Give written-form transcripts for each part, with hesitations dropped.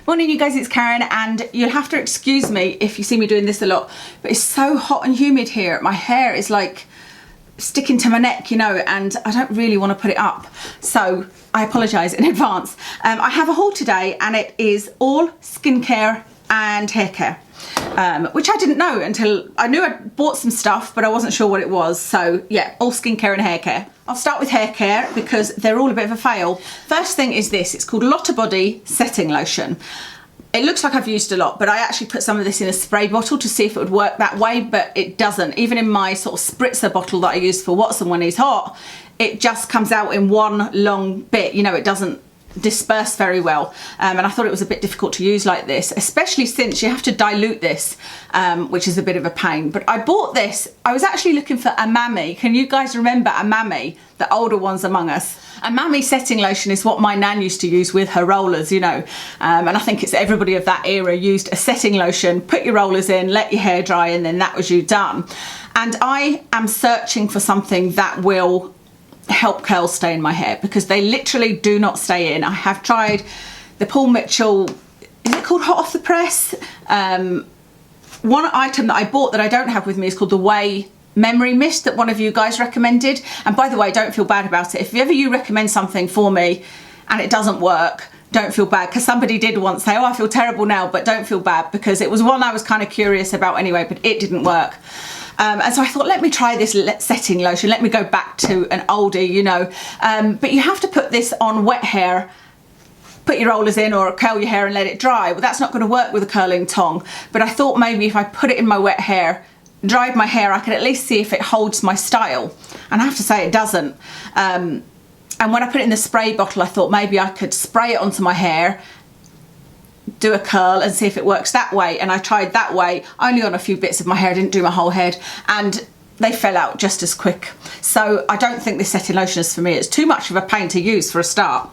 Morning you guys, it's Karen, and you'll have to excuse me if you see me doing this a lot, but it's so hot and humid here. My hair is like sticking to my neck, you know, and I don't really want to put it up, so I apologise in advance. I have a haul today and it is all skincare and hair care, which I didn't know until I knew I'd bought some stuff, but I wasn't sure what it was. So yeah, all skincare and hair care. I'll start with hair care because they're all a bit of a fail. First thing is this, it's called Lolita Body Setting Lotion. It looks like I've used a lot, but I actually put some of this in a spray bottle to see if it would work that way, but it doesn't. Even in my sort of spritzer bottle that I use for Watson when he's hot, it just comes out in one long bit, you know, it doesn't disperse very well, and I thought it was a bit difficult to use like this, especially since you have to dilute this, which is a bit of a pain. But I bought this, I was actually looking for a Mami. Can you guys remember a Mami, the older ones among us? A Mami setting lotion is what my nan used to use with her rollers, you know, and I think it's everybody of that era used a setting lotion, put your rollers in, let your hair dry, and then that was you done. And I am searching for something that will help curls stay in my hair, because they literally do not stay in. I have tried the Paul Mitchell, is it called Hot Off the Press? One item that I bought that I don't have with me is called the Way Memory Mist that one of you guys recommended. And by the way, don't feel bad about it. If ever you recommend something for me and it doesn't work, don't feel bad, because somebody did once say, oh, I feel terrible now, but don't feel bad, because it was one I was kind of curious about anyway, but it didn't work. And so I thought, let me try this setting lotion. Let me go back to an oldie, you know. But you have to put this on wet hair, put your rollers in or curl your hair and let it dry. Well, that's not going to work with a curling tong. But I thought maybe if I put it in my wet hair, dried my hair, I could at least see if it holds my style. And I have to say it doesn't. And when I put it in the spray bottle, I thought maybe I could spray it onto my hair, do a curl and see if it works that way. And I tried that way only on a few bits of my hair, I didn't do my whole head, and they fell out just as quick. So I don't think this setting lotion is for me. It's too much of a pain to use for a start.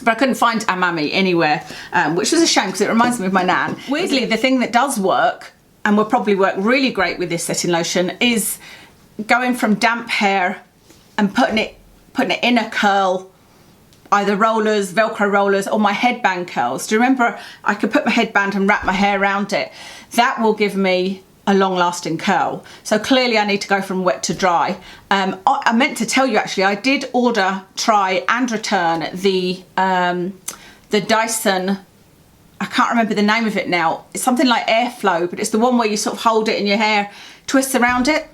But I couldn't find a Mami anywhere, which was a shame because it reminds me of my nan. Weirdly, the thing that does work and will probably work really great with this setting lotion is going from damp hair and putting it in a curl, either rollers, Velcro rollers, or my headband curls. Do you remember I could put my headband and wrap my hair around it? That will give me a long-lasting curl. So clearly I need to go from wet to dry. I meant to tell you actually, I did order, try and return the Dyson, I can't remember the name of it now. It's something like Airflow, but it's the one where you sort of hold it in your hair, twist around it.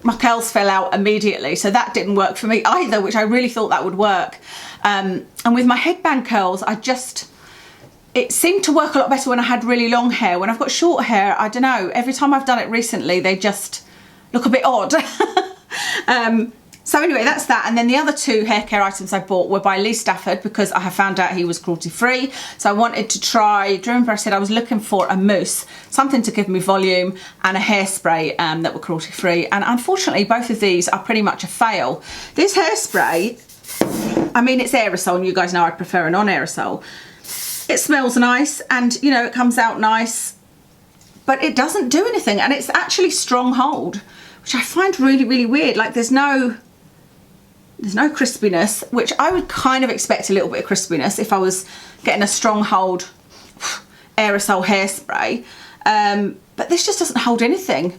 My curls fell out immediately, so that didn't work for me either, which I really thought that would work. And with my headband curls, it seemed to work a lot better when I had really long hair. When I've got short hair, I don't know, every time I've done it recently, they just look a bit odd. So anyway, that's that. And then the other two hair care items I bought were by Lee Stafford, because I have found out he was cruelty free. So I wanted to try, do you remember I said I was looking for a mousse, something to give me volume, and a hairspray that were cruelty free. And unfortunately, both of these are pretty much a fail. This hairspray, I mean, it's aerosol, and you guys know I prefer a non-aerosol. It smells nice, and you know, it comes out nice, but it doesn't do anything. And it's actually strong hold, which I find really, really weird. Like there's no crispiness, which I would kind of expect a little bit of crispiness if I was getting a strong hold aerosol hairspray. But this just doesn't hold anything.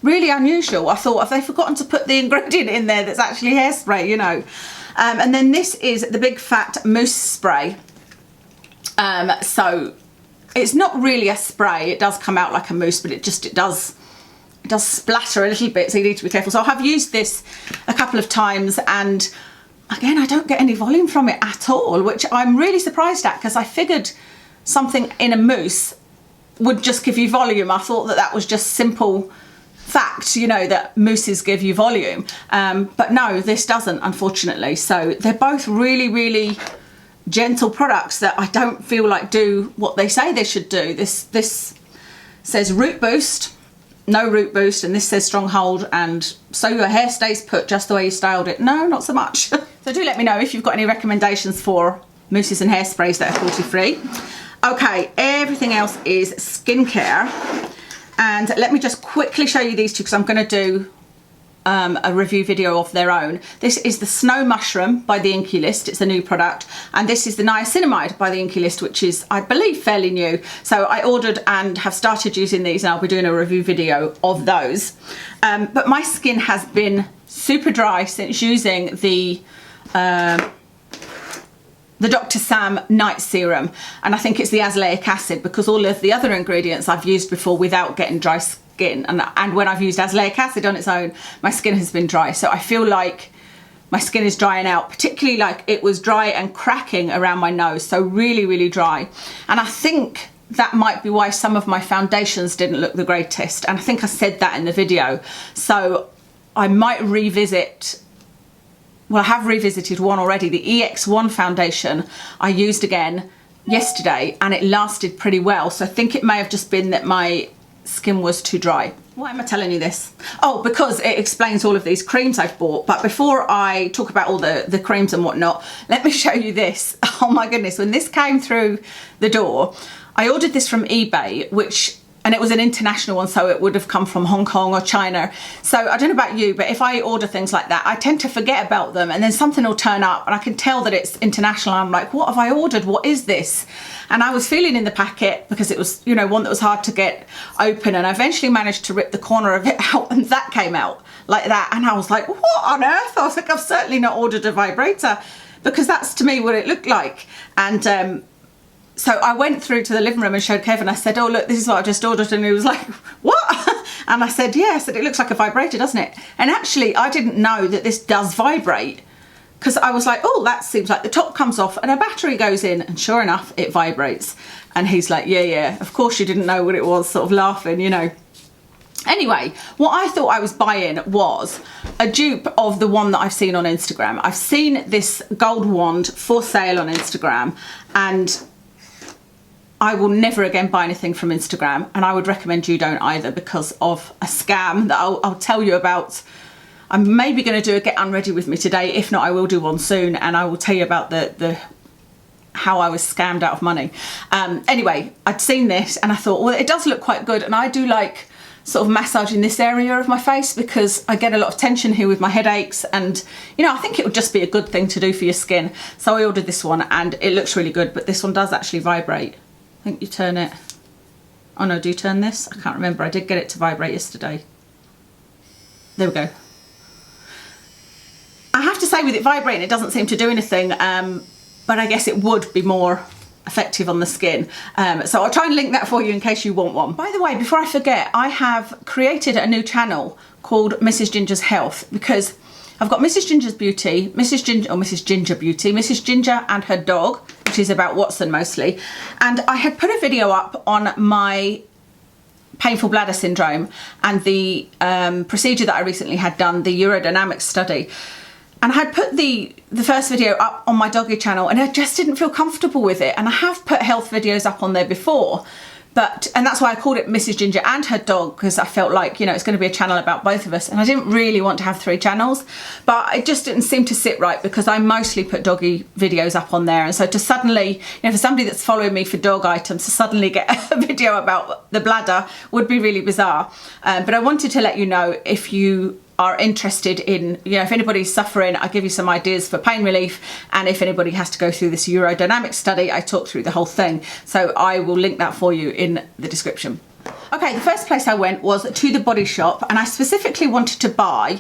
Really unusual. I thought, have they forgotten to put the ingredient in there that's actually hairspray, you know? And then this is the Big Fat Mousse Spray. So it's not really a spray. It does come out like a mousse, but it does splatter a little bit, so you need to be careful. So I have used this a couple of times, and again, I don't get any volume from it at all, which I'm really surprised at, because I figured something in a mousse would just give you volume. I thought that was just simple fact, you know, that mousses give you volume, but no, this doesn't, unfortunately. So they're both really, really gentle products that I don't feel like do what they say they should do. This says root boost, no root boost, and this says strong hold, and so your hair stays put just the way you styled it. No, not so much. So do let me know if you've got any recommendations for mousses and hairsprays that are cruelty free. Okay, everything else is skincare, and let me just quickly show you these two, because I'm going to do a review video of their own. This is the Snow Mushroom by the Inky List. It's a new product. And this is the Niacinamide by the Inky List, which is, I believe, fairly new. So I ordered and have started using these, and I'll be doing a review video of those. But my skin has been super dry since using the Dr. Sam Night Serum, and I think it's the azelaic acid, because all of the other ingredients I've used before without getting dry skin, and when I've used azelaic acid on its own, my skin has been dry. So I feel like my skin is drying out, particularly like it was dry and cracking around my nose, so really, really dry. And I think that might be why some of my foundations didn't look the greatest, and I think I said that in the video. So I might revisit, well, I have revisited one already, the EX1 foundation I used again yesterday, and it lasted pretty well. So I think it may have just been that my skin was too dry. Why am I telling you this? Oh, because it explains all of these creams I've bought. But before I talk about all the creams and whatnot, let me show you this. Oh my goodness, when this came through the door, I ordered this from eBay, and it was an international one, so it would have come from Hong Kong or China. So I don't know about you, but if I order things like that, I tend to forget about them, and then something will turn up and I can tell that it's international. I'm like, what have I ordered? What is this? And I was feeling in the packet, because it was, you know, one that was hard to get open, and I eventually managed to rip the corner of it out, and that came out like that. And I was like, what on earth? I was like, I've certainly not ordered a vibrator, because that's to me what it looked like. And so I went through to the living room and showed Kevin. I said, oh, look, this is what I just ordered. And he was like, what? And I said, yeah. I said, it looks like a vibrator, doesn't it? And actually, I didn't know that this does vibrate, because I was like, oh, that seems like the top comes off and a battery goes in. And sure enough, it vibrates. And he's like, yeah, of course you didn't know what it was, sort of laughing, you know. Anyway, what I thought I was buying was a dupe of the one that I've seen on Instagram. I've seen this gold wand for sale on Instagram, and I will never again buy anything from Instagram, and I would recommend you don't either, because of a scam that I'll tell you about. I'm maybe going to do a get unready with me today. If not, I will do one soon, and I will tell you about the how I was scammed out of money. Anyway, I'd seen this and I thought, well, it does look quite good, and I do like sort of massaging this area of my face, because I get a lot of tension here with my headaches, and you know, I think it would just be a good thing to do for your skin. So I ordered this one, and it looks really good, but this one does actually vibrate. I think you turn it. Oh no, do you turn this? I can't remember. I did get it to vibrate yesterday. There we go. I have to say, with it vibrating, it doesn't seem to do anything, but I guess it would be more effective on the skin. So I'll try and link that for you in case you want one. By the way, before I forget, I have created a new channel called Mrs. Ginger's Health, because I've got Mrs. Ginger's Beauty, Mrs. Ginger Beauty, Mrs. Ginger and her dog, which is about Watson mostly. And I had put a video up on my painful bladder syndrome and the procedure that I recently had done, the urodynamics study. And I had put the first video up on my doggy channel, and I just didn't feel comfortable with it. And I have put health videos up on there before, and that's why I called it Mrs. Ginger and her dog, because I felt like, you know, it's going to be a channel about both of us, and I didn't really want to have 3 channels, but it just didn't seem to sit right, because I mostly put doggy videos up on there. And so to suddenly, you know, for somebody that's following me for dog items to suddenly get a video about the bladder would be really bizarre. But I wanted to let you know, if you are interested in, you know, if anybody's suffering, I give you some ideas for pain relief, and if anybody has to go through this urodynamic study, I talk through the whole thing. So I will link that for you in the description. Okay, the first place I went was to the Body Shop, and I specifically wanted to buy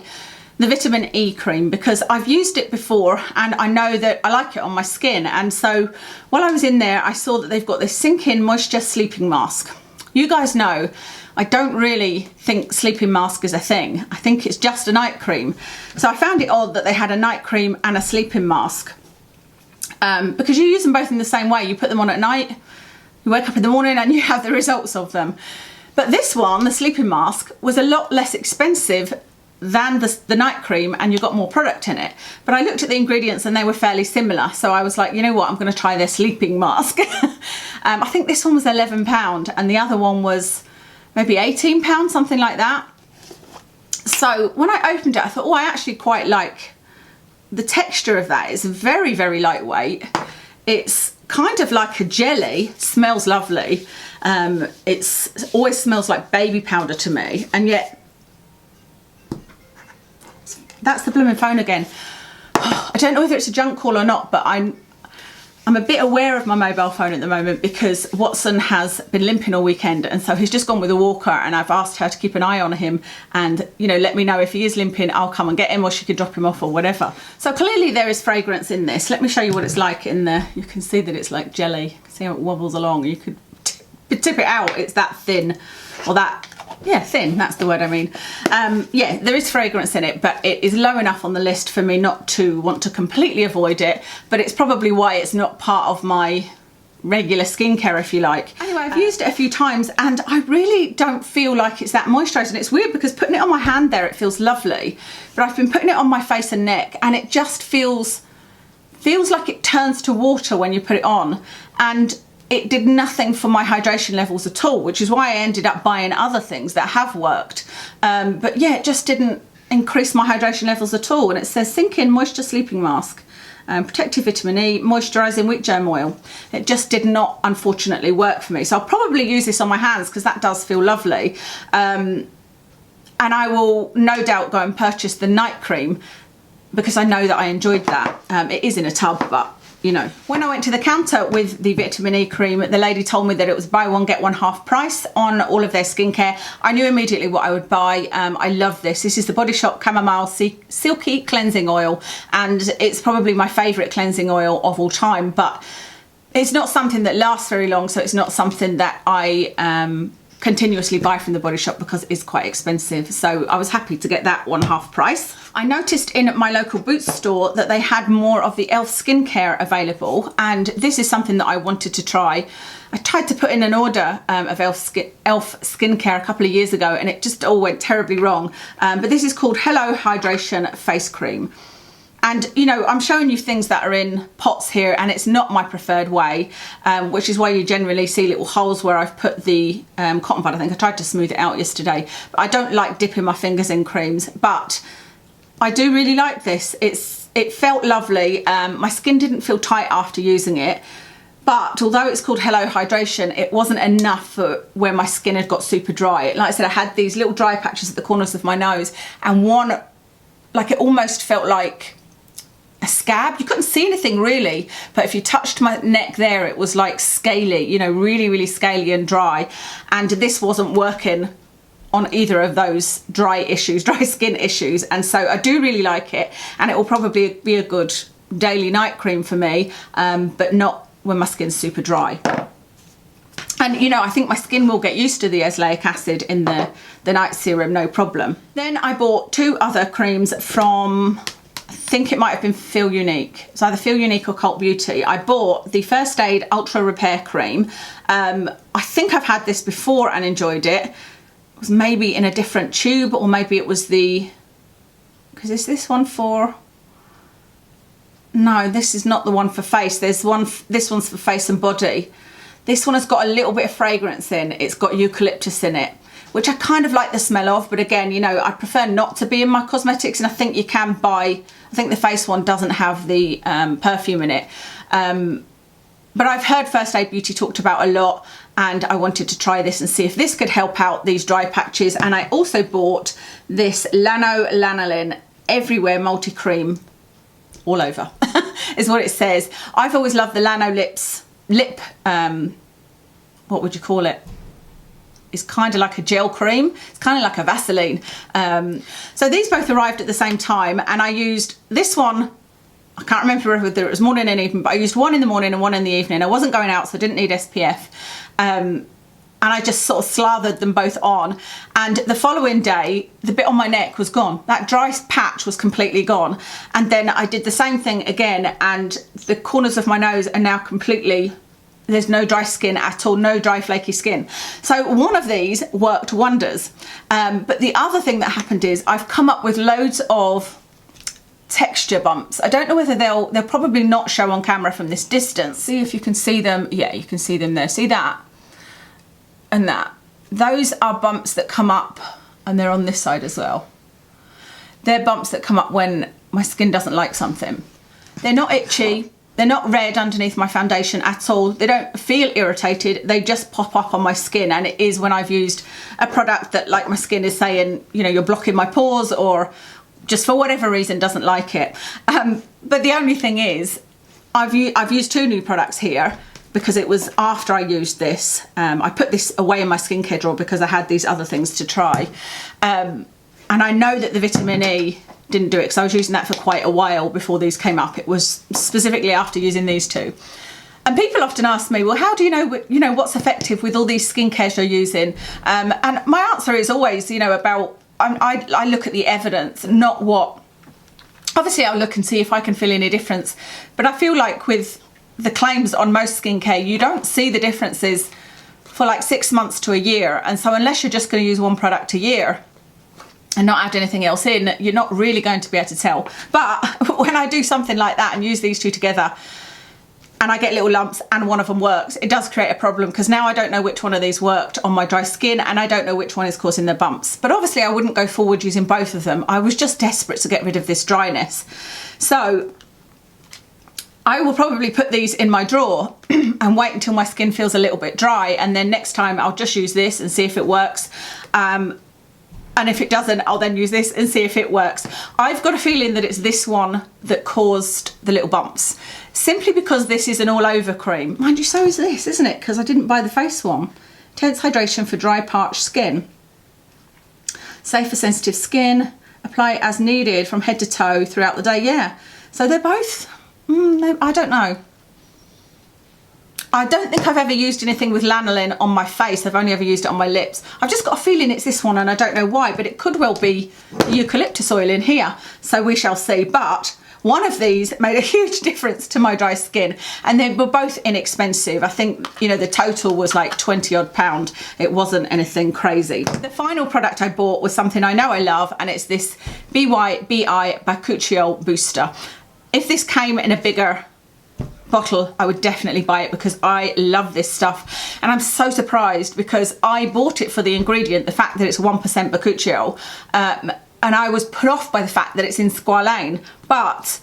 the vitamin E cream, because I've used it before and I know that I like it on my skin. And so while I was in there, I saw that they've got this Sink In Moisture Sleeping Mask. You guys know I don't really think sleeping mask is a thing. I think it's just a night cream. So I found it odd that they had a night cream and a sleeping mask, because you use them both in the same way. You put them on at night, you wake up in the morning and you have the results of them. But this one, the sleeping mask, was a lot less expensive than the night cream, and you got more product in it. But I looked at the ingredients and they were fairly similar, so I was like, you know what, I'm going to try their sleeping mask. I think this one was £11 and the other one was maybe £18, something like that. So when I opened it, I thought, oh, I actually quite like the texture of that. It's very, very lightweight. It's kind of like a jelly, smells lovely. It always smells like baby powder to me, and yet That's the blooming phone again. I don't know whether it's a junk call or not, but I'm a bit aware of my mobile phone at the moment because Watson has been limping all weekend, and so he's just gone with a walker, and I've asked her to keep an eye on him and, you know, let me know if he is limping. I'll come and get him, or she could drop him off or whatever. So clearly there is fragrance in this. Let me show you what it's like in there. You can see that it's like jelly. You can see how it wobbles along. You could tip it out. It's that thin, or that, yeah, thin, that's the word I mean. Yeah, there is fragrance in it, but it is low enough on the list for me not to want to completely avoid it, but it's probably why it's not part of my regular skincare, if you like. Anyway, I've used it a few times and I really don't feel like it's that moisturising. It's weird because putting it on my hand there, it feels lovely, but I've been putting it on my face and neck and it just feels like it turns to water when you put it on, and it did nothing for my hydration levels at all, which is why I ended up buying other things that have worked. But yeah, it just didn't increase my hydration levels at all. And it says Sink In Moisture Sleeping Mask, Protective Vitamin E, Moisturising Wheat Germ Oil. It just did not, unfortunately, work for me. So I'll probably use this on my hands because that does feel lovely. And I will no doubt go and purchase the night cream because I know that I enjoyed that. It is in a tub, but you know. When I went to the counter with the vitamin E cream, the lady told me that it was buy one get one half price on all of their skincare. I knew immediately what I would buy. I love this. This is the Body Shop Chamomile Silky Cleansing Oil, and it's probably my favourite cleansing oil of all time, but it's not something that lasts very long, so it's not something that I continuously buy from the Body Shop because it is quite expensive. So I was happy to get that one half price. I noticed in my local Boots store that they had more of the e.l.f. skincare available, and this is something that I wanted to try. I tried to put in an order of e.l.f. skincare a couple of years ago and it just all went terribly wrong. But this is called Hello Hydration Face Cream. And, you know, I'm showing you things that are in pots here and it's not my preferred way, which is why you generally see little holes where I've put the cotton bud. I think I tried to smooth it out yesterday. But I don't like dipping my fingers in creams, but I do really like this. It felt lovely. My skin didn't feel tight after using it, but although it's called Hello Hydration, it wasn't enough for where my skin had got super dry. Like I said, I had these little dry patches at the corners of my nose, and one, like, it almost felt like a scab. You couldn't see anything really, but if you touched my neck there, it was like scaly, you know, really, really scaly and dry. And this wasn't working on either of those dry skin issues. And so I do really like it, and it will probably be a good daily night cream for me, but not when my skin's super dry. And, you know, I think my skin will get used to the azelaic acid in the night serum, no problem. Then I bought two other creams from, I think it might have been Feel Unique. It's either Feel Unique or Cult Beauty. I bought the First Aid Ultra Repair Cream. I think I've had this before and enjoyed it. It was maybe in a different tube, or maybe it was the, because is this one for, no, this is not the one for face. There's one, this one's for face and body. This one has got a little bit of fragrance in. It's got eucalyptus in it, which I kind of like the smell of, but again, you know, I prefer not to be in my cosmetics, and I think you can buy, I think the face one doesn't have the perfume in it. But I've heard First Aid Beauty talked about a lot, and I wanted to try this and see if this could help out these dry patches. And I also bought this Lanolin Everywhere Multi-Cream all over, is what it says. I've always loved the Lano lip, what would you call it? It's kind of like a gel cream. It's kind of like a Vaseline. So these both arrived at the same time, and I used this one, I can't remember whether it was morning and evening, but I used one in the morning and one in the evening. I wasn't going out, so I didn't need SPF. And I just sort of slathered them both on. And the following day, the bit on my neck was gone. That dry patch was completely gone. And then I did the same thing again, and the corners of my nose are now completely, there's no dry skin at all, no dry flaky skin. So one of these worked wonders. But the other thing that happened is I've come up with loads of texture bumps. I don't know whether they'll probably not show on camera from this distance. See if you can see them. Yeah, you can see them there. See that? And that. Those are bumps that come up, and they're on this side as well. They're bumps that come up when my skin doesn't like something. They're not itchy. They're not red underneath my foundation at all. They don't feel irritated. They just pop up on my skin, and it is when I've used a product that, like, my skin is saying, you know, you're blocking my pores or just for whatever reason doesn't like it. But the only thing is, I've used 2 new products here because it was after I used this. I put this away in my skincare drawer because I had these other things to try. And I know that the vitamin E didn't do it because I was using that for quite a while before these came up. It was specifically after using these 2. And people often ask me, well, how do you know what's effective with all these skincare you're using? And my answer is always, about, I look at the evidence, not what, obviously I'll look and see if I can feel any difference. But I feel like with the claims on most skincare, you don't see the differences for like 6 months to a year. And so unless you're just going to use one product a year and not add anything else in, you're not really going to be able to tell. But when I do something like that and use these 2 together, and I get little lumps and one of them works, it does create a problem because now I don't know which one of these worked on my dry skin and I don't know which one is causing the bumps. But obviously I wouldn't go forward using both of them. I was just desperate to get rid of this dryness. So I will probably put these in my drawer and wait until my skin feels a little bit dry, and then next time I'll just use this and see if it works. And if it doesn't, I'll then use this and see if it works. I've got a feeling that it's this one that caused the little bumps, simply because this is an all-over cream. Mind you, so is this, isn't it? Because I didn't buy the face one. Intense hydration for dry, parched skin. Safe for sensitive skin. Apply as needed from head to toe throughout the day. Yeah. So they're both, I don't know. I don't think I've ever used anything with lanolin on my face. I've only ever used it on my lips. I've just got a feeling it's this one and I don't know why, but it could well be the eucalyptus oil in here. So we shall see. But one of these made a huge difference to my dry skin, and they were both inexpensive. I think, the total was like 20 odd pound. It wasn't anything crazy. The final product I bought was something I know I love, and it's this BYBI Bakuchiol booster. If this came in a bigger bottle, I would definitely buy it because I love this stuff. And I'm so surprised because I bought it for the ingredient, the fact that it's 1% Bakuchiol, and I was put off by the fact that it's in squalane. But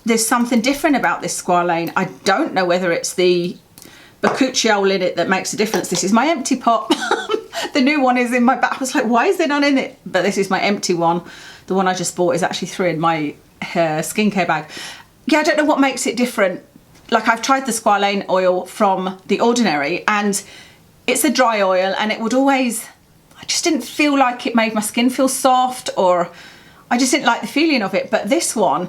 there's something different about this squalane. I don't know whether it's the Bakuchiol in it that makes a difference. This is my empty pot. The new one is in my bag. I was like, why is there none in it? But this is my empty one. The one I just bought is actually 3 in my skincare bag. Yeah, I don't know what makes it different. Like, I've tried the squalane oil from The Ordinary, and it's a dry oil, and it would always, I just didn't feel like it made my skin feel soft, or I just didn't like the feeling of it. But this one,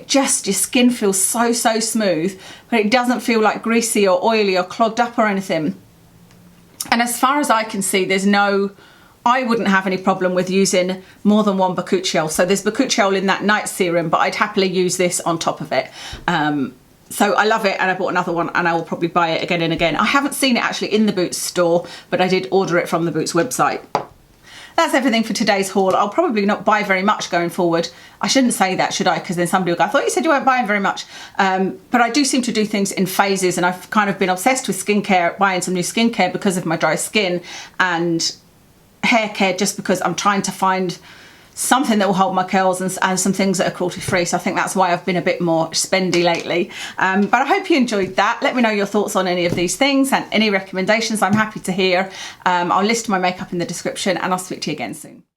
your skin feels so smooth, but it doesn't feel like greasy or oily or clogged up or anything. And as far as I can see, I wouldn't have any problem with using more than 1 Bakuchiol. So there's Bakuchiol in that night serum, but I'd happily use this on top of it. So I love it, and I bought another one, and I will probably buy it again and again. I haven't seen it actually in the Boots store, but I did order it from the Boots website. That's everything for today's haul. I'll probably not buy very much going forward. I shouldn't say that, should I? Because then somebody will go, I thought you said you weren't buying very much. But I do seem to do things in phases, and I've kind of been obsessed with skincare, buying some new skincare because of my dry skin, and hair care just because I'm trying to find something that will hold my curls and some things that are cruelty free. So I think that's why I've been a bit more spendy lately. But I hope you enjoyed that. Let me know your thoughts on any of these things and any recommendations. I'm happy to hear. I'll list my makeup in the description, and I'll speak to you again soon.